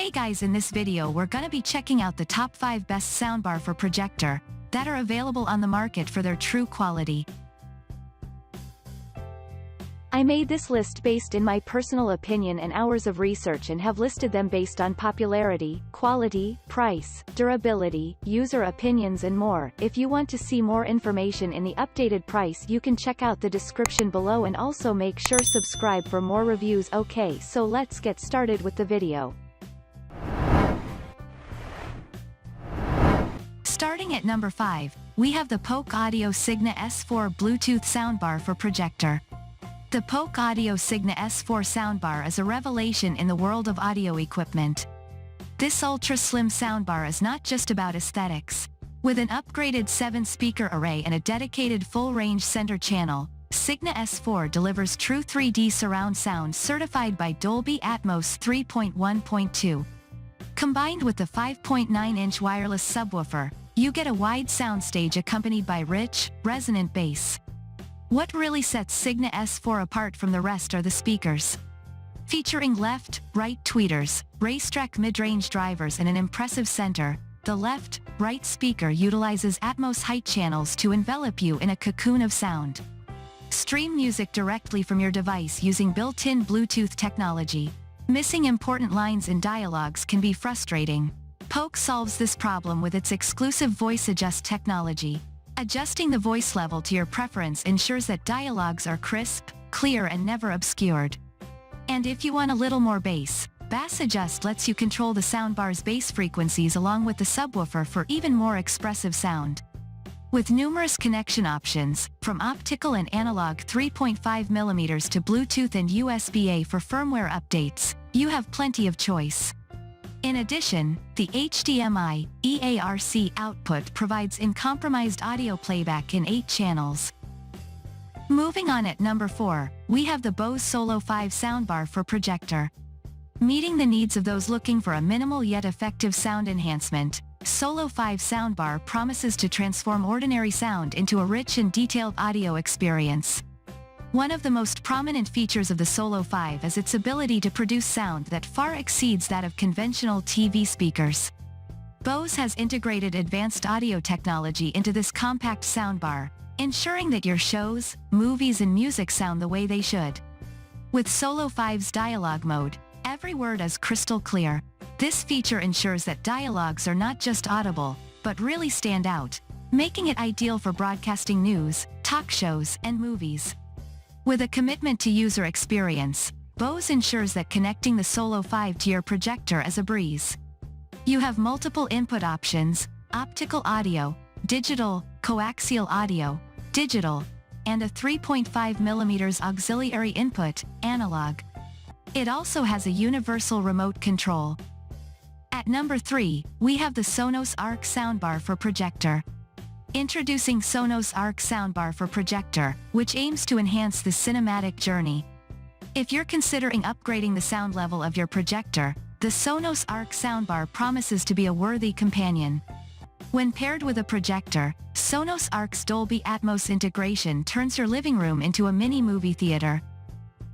Hey guys, in this video we're gonna be checking out the top 5 best soundbar for Projector that are available on the market for their true quality. I made this list based in my personal opinion and hours of research and have listed them based on popularity, quality, price, durability, user opinions and more. If you want to see more information in the updated price, you can check out the description below and also make sure subscribe for more reviews. Okay, so let's get started with the video. Starting at number 5, we have the Polk Audio Signa S4 Bluetooth soundbar for Projector. The Polk Audio Signa S4 soundbar is a revelation in the world of audio equipment. This ultra-slim soundbar is not just about aesthetics. With an upgraded 7-speaker array and a dedicated full-range center channel, Signa S4 delivers true 3D surround sound certified by Dolby Atmos 3.1.2. Combined with the 5.9-inch wireless subwoofer, you get a wide soundstage accompanied by rich, resonant bass. What really sets Signa S4 apart from the rest are the speakers. Featuring left, right tweeters, racetrack mid-range drivers and an impressive center, the left, right speaker utilizes Atmos height channels to envelop you in a cocoon of sound. Stream music directly from your device using built-in Bluetooth technology. Missing important lines in dialogues can be frustrating. Polk solves this problem with its exclusive voice adjust technology. Adjusting the voice level to your preference ensures that dialogues are crisp, clear and never obscured. And if you want a little more bass, Bass Adjust lets you control the soundbar's bass frequencies along with the subwoofer for even more expressive sound. With numerous connection options, from optical and analog 3.5mm to Bluetooth and USB-A for firmware updates, you have plenty of choice. In addition, the HDMI, EARC output provides uncompromised audio playback in 8 channels. Moving on at number 4, we have the Bose Solo 5 soundbar for Projector. Meeting the needs of those looking for a minimal yet effective sound enhancement, Solo 5 soundbar promises to transform ordinary sound into a rich and detailed audio experience. One of the most prominent features of the Solo 5 is its ability to produce sound that far exceeds that of conventional TV speakers. Bose has integrated advanced audio technology into this compact soundbar, ensuring that your shows, movies and music sound the way they should. With Solo 5's dialogue mode, every word is crystal clear. This feature ensures that dialogues are not just audible, but really stand out, making it ideal for broadcasting news, talk shows, and movies. With a commitment to user experience, Bose ensures that connecting the Solo 5 to your projector is a breeze. You have multiple input options: optical audio, digital, coaxial audio, digital, and a 3.5mm auxiliary input, analog. It also has a universal remote control. At number 3, we have the Sonos Arc Soundbar for Projector. Introducing Sonos Arc Soundbar for Projector, which aims to enhance the cinematic journey. If you're considering upgrading the sound level of your projector, the Sonos Arc Soundbar promises to be a worthy companion. When paired with a projector, Sonos Arc's Dolby Atmos integration turns your living room into a mini movie theater.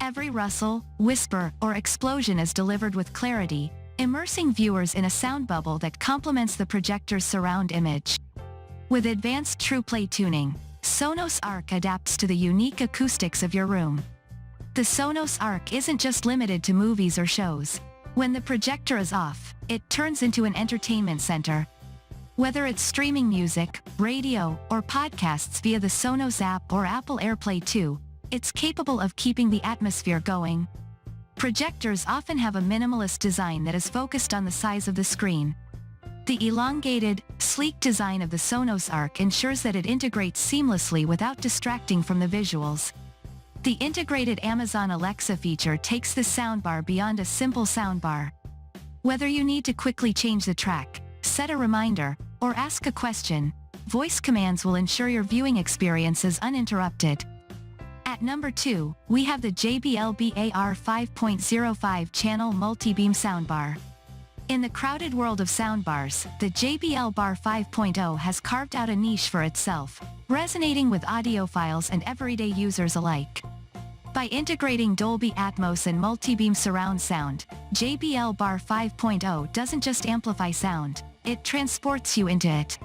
Every rustle, whisper, or explosion is delivered with clarity, immersing viewers in a sound bubble that complements the projector's surround image. With advanced TruePlay tuning, Sonos Arc adapts to the unique acoustics of your room. The Sonos Arc isn't just limited to movies or shows. When the projector is off, it turns into an entertainment center. Whether it's streaming music, radio, or podcasts via the Sonos app or Apple AirPlay 2, it's capable of keeping the atmosphere going. Projectors often have a minimalist design that is focused on the size of the screen. The elongated, sleek design of the Sonos Arc ensures that it integrates seamlessly without distracting from the visuals. The integrated Amazon Alexa feature takes this soundbar beyond a simple soundbar. Whether you need to quickly change the track, set a reminder, or ask a question, voice commands will ensure your viewing experience is uninterrupted. At number 2, we have the JBL BAR 5.05 channel Multibeam soundbar. In the crowded world of soundbars, the JBL Bar 5.0 has carved out a niche for itself, resonating with audiophiles and everyday users alike. By integrating Dolby Atmos and Multibeam surround sound, JBL Bar 5.0 doesn't just amplify sound, it transports you into it.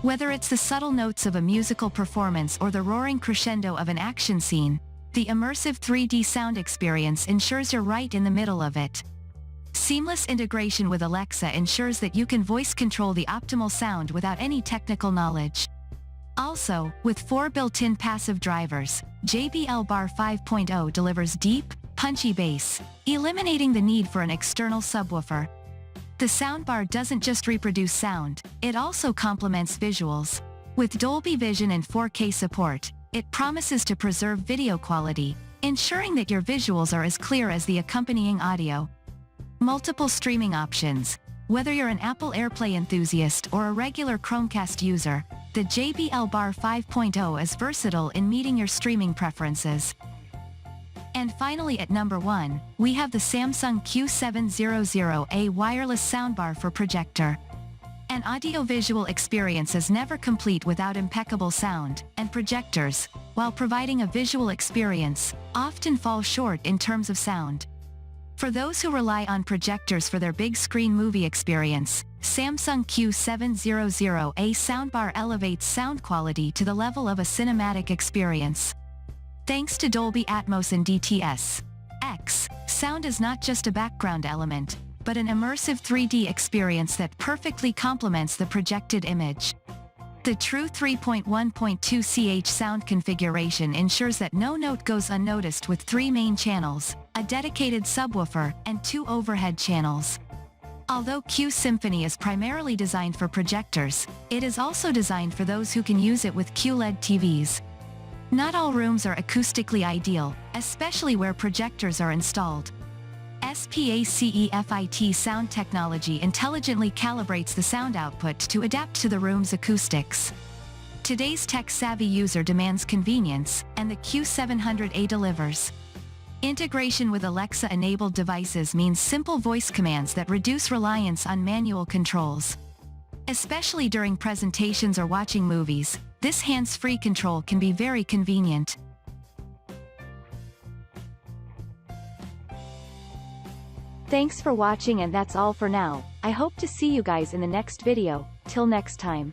Whether it's the subtle notes of a musical performance or the roaring crescendo of an action scene, the immersive 3D sound experience ensures you're right in the middle of it. Seamless integration with Alexa ensures that you can voice control the optimal sound without any technical knowledge. Also, with 4 built-in passive drivers, JBL Bar 5.0 delivers deep, punchy bass, eliminating the need for an external subwoofer. The soundbar doesn't just reproduce sound, it also complements visuals. With Dolby Vision and 4K support, it promises to preserve video quality, ensuring that your visuals are as clear as the accompanying audio. Multiple streaming options. Whether you're an Apple AirPlay enthusiast or a regular Chromecast user, the JBL Bar 5.0 is versatile in meeting your streaming preferences. And finally at number 1, we have the Samsung Q700A wireless soundbar for Projector. An audiovisual experience is never complete without impeccable sound, and projectors, while providing a visual experience, often fall short in terms of sound. For those who rely on projectors for their big screen movie experience, Samsung Q700A soundbar elevates sound quality to the level of a cinematic experience. Thanks to Dolby Atmos and DTS:X, sound is not just a background element, but an immersive 3D experience that perfectly complements the projected image. The true 3.1.2 ch sound configuration ensures that no note goes unnoticed with 3 main channels, a dedicated subwoofer, and 2 overhead channels. Although Q Symphony is primarily designed for projectors, it is also designed for those who can use it with QLED TVs. Not all rooms are acoustically ideal, especially where projectors are installed. SPACEFIT sound technology intelligently calibrates the sound output to adapt to the room's acoustics. Today's tech-savvy user demands convenience, and the Q700A delivers. Integration with Alexa-enabled devices means simple voice commands that reduce reliance on manual controls. Especially during presentations or watching movies, this hands-free control can be very convenient. Thanks for watching, and that's all for now. I hope to see you guys in the next video. Till next time.